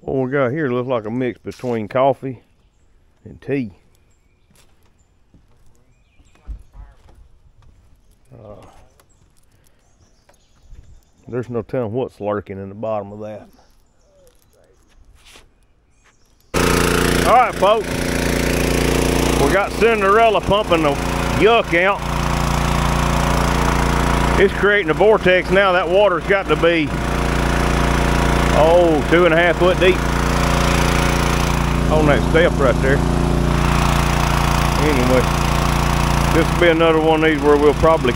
What we got here looks like a mix between coffee and tea. There's no telling what's lurking in the bottom of that. All right, folks. We got Cinderella pumping the yuck out. It's creating a vortex now. That water's got to be, 2.5 foot deep on that step right there. Anyway, this will be another one of these where we'll probably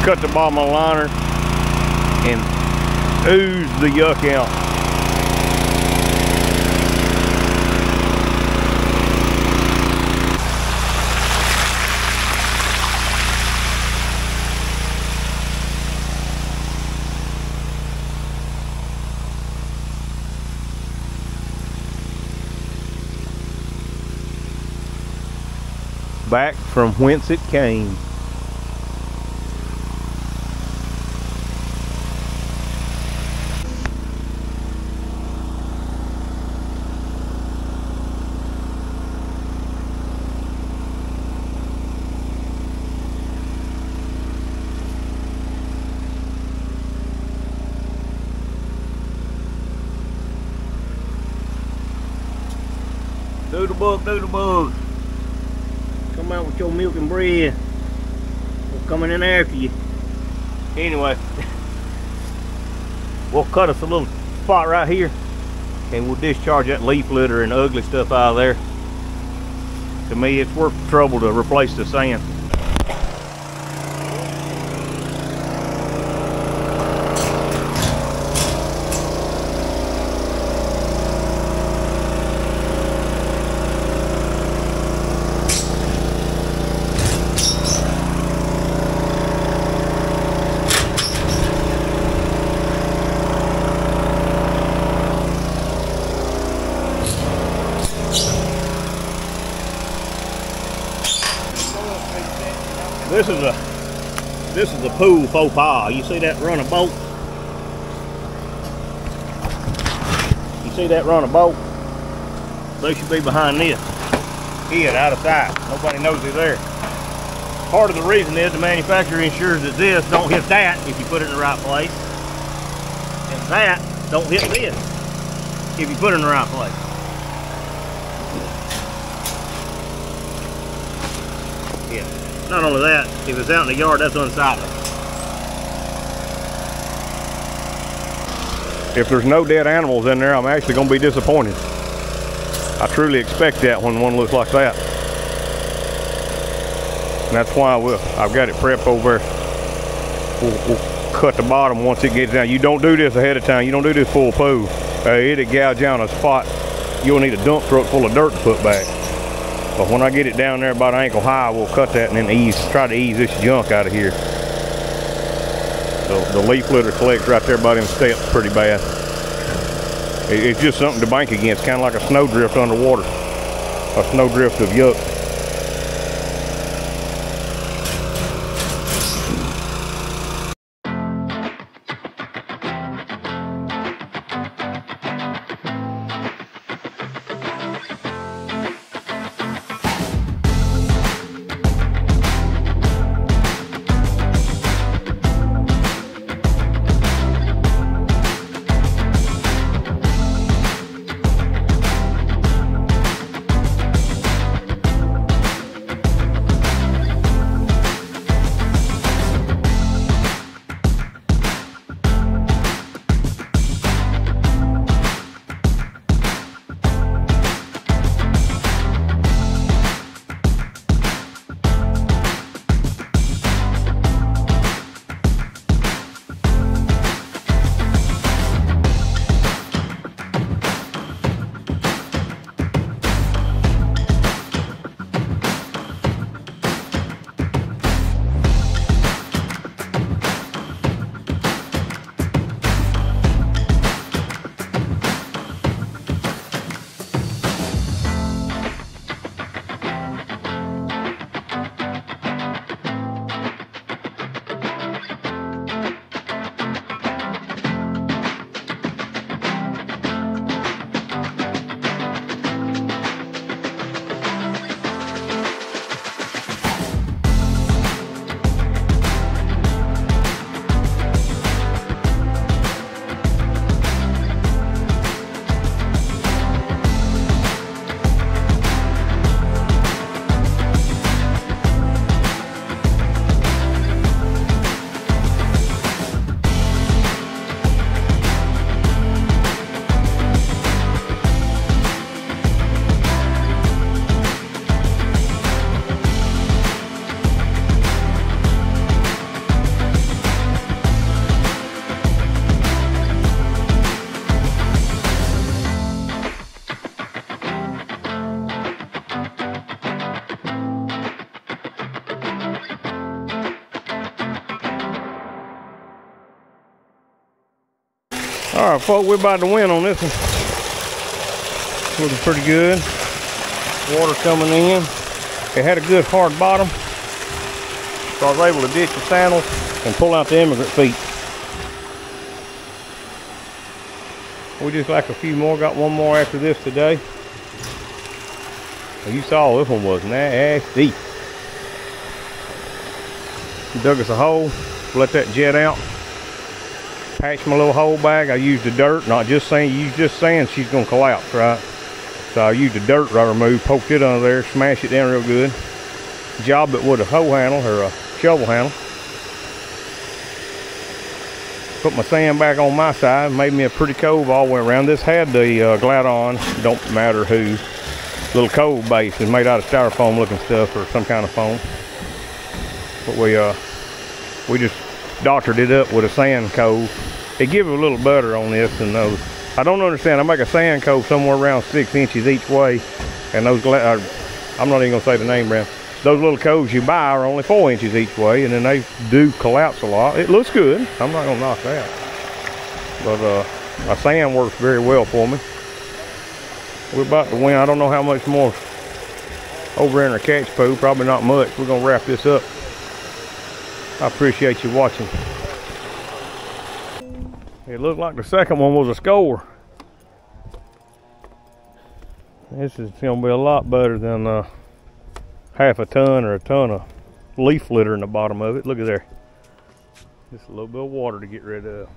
cut the bottom of the liner and ooze the yuck out. Back from whence it came. Doodlebug. Come out with your milk and bread. We're coming in after you. Anyway, we'll cut us a little spot right here and we'll discharge that leaf litter and ugly stuff out of there. To me, it's worth the trouble to replace the sand. This is a pool faux pas. You see that run of boat? You see that run of boat? They should be behind this. Hid out of sight. Nobody knows they're there. Part of the reason is the manufacturer ensures that this don't hit that if you put it in the right place. And that don't hit this if you put it in the right place. Yeah. Not only that, if it's out in the yard, that's unsightly. If there's no dead animals in there, I'm actually going to be disappointed. I truly expect that when one looks like that. And that's why I've got it prepped over there. We'll cut the bottom once it gets down. You don't do this ahead of time. You don't do this full of poo. It'll gouge out a spot. You'll need a dump truck full of dirt to put back. But when I get it down there about ankle high, we'll cut that and then try to ease this junk out of here. The leaf litter collects right there by them steps pretty bad. It's just something to bank against, kind of like a snowdrift underwater. A snowdrift of yuck. All right, folks, we're about to win on this one. Looking pretty good. Water coming in. It had a good hard bottom, so I was able to ditch the sandals and pull out the immigrant feet. We just like a few more. Got one more after this today. You saw this one was nasty. Dug us a hole, let that jet out. Patched my little hole bag. I used the dirt, not just saying, use just sand, she's gonna collapse, right? So I used the dirt I removed, poked it under there, smashed it down real good. Jobbed it with a hoe handle or a shovel handle. Put my sand back on my side, made me a pretty cove all the way around. This had the Glad-On, don't matter who, little cove base. It's made out of styrofoam looking stuff or some kind of foam. But we just doctored it up with a sand cove. It gives a little butter on this than those. I don't understand. I make a sand cove somewhere around 6 inches each way, and those I'm not even gonna say the name brand. Those little coves you buy are only 4 inches each way, and then they do collapse a lot. It looks good. I'm not gonna knock that, but my sand works very well for me. We're about to win. I don't know how much more over in our catch pool. Probably not much. We're gonna wrap this up. I appreciate you watching. It looked like the second one was a score. This is gonna be a lot better than half a ton or a ton of leaf litter in the bottom of it. Look at there. Just a little bit of water to get rid of.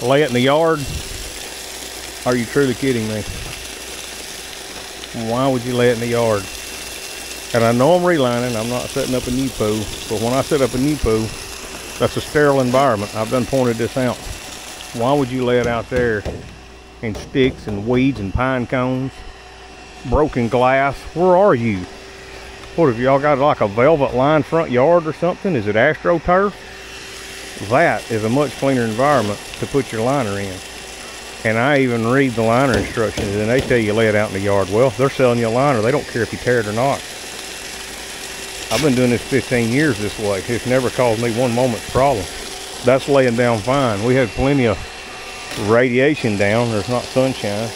Lay it in the yard? Are you truly kidding me? Why would you lay it in the yard? And I know I'm relining, I'm not setting up a new pool, but when I set up a new pool, that's a sterile environment. I've done pointed this out. Why would you lay it out there in sticks and weeds and pine cones, broken glass? Where are you? What, have y'all got like a velvet lined front yard or something? Is it AstroTurf? That is a much cleaner environment to put your liner in. And I even read the liner instructions and they tell you lay it out in the yard. Well, if they're selling you a liner, they don't care if you tear it or not. I've been doing this 15 years this way. It's never caused me one moment's problem. That's laying down fine. We had plenty of radiation down. There's not sunshine,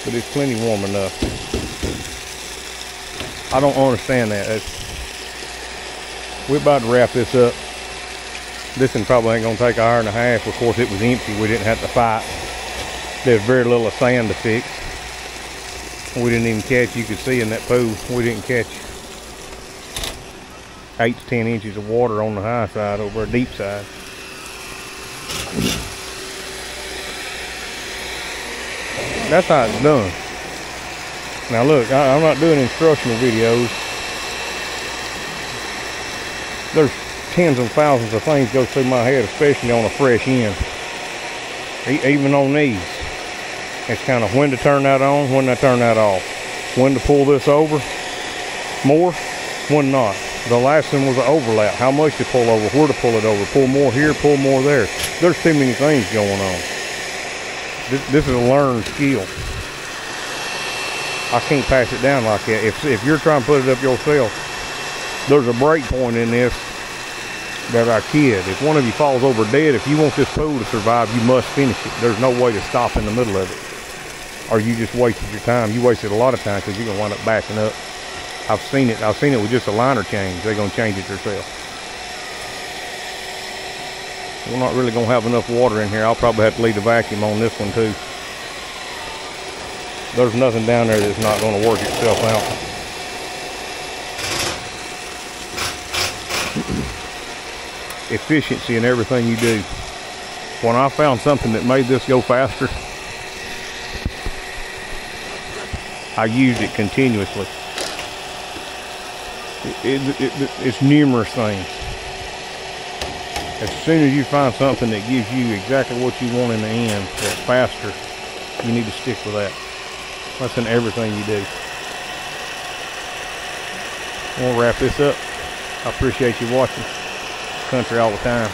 but it's plenty warm enough. I don't understand that. We're about to wrap this up. This one probably ain't gonna take an hour and a half. Of course, it was empty. We didn't have to fight. There's very little of sand to fix. We didn't even catch, you could see in that pool, we didn't catch 8 to 10 inches of water on the high side over a deep side. That's how it's done. Now look, I'm not doing instructional videos. There's tens of thousands of things go through my head, especially on a fresh end. Even on these. It's kind of when to turn that on, when to turn that off. When to pull this over more, when not. The last one was an overlap. How much to pull over, where to pull it over. Pull more here, pull more there. There's too many things going on. This is a learned skill. I can't pass it down like that. If you're trying to put it up yourself, there's a break point in this that I kid. If one of you falls over dead, if you want this pool to survive, you must finish it. There's no way to stop in the middle of it. Or you just wasted your time. You wasted a lot of time because you're going to wind up backing up. I've seen it with just a liner change. They're gonna change it themselves. We're not really gonna have enough water in here. I'll probably have to leave the vacuum on this one too. There's nothing down there that's not gonna work itself out. Efficiency in everything you do. When I found something that made this go faster, I used it continuously. It's numerous things. As soon as you find something that gives you exactly what you want in the end, that's faster, you need to stick with that. That's in everything you do. I'm gonna wrap this up. I appreciate you watching Country All the Time.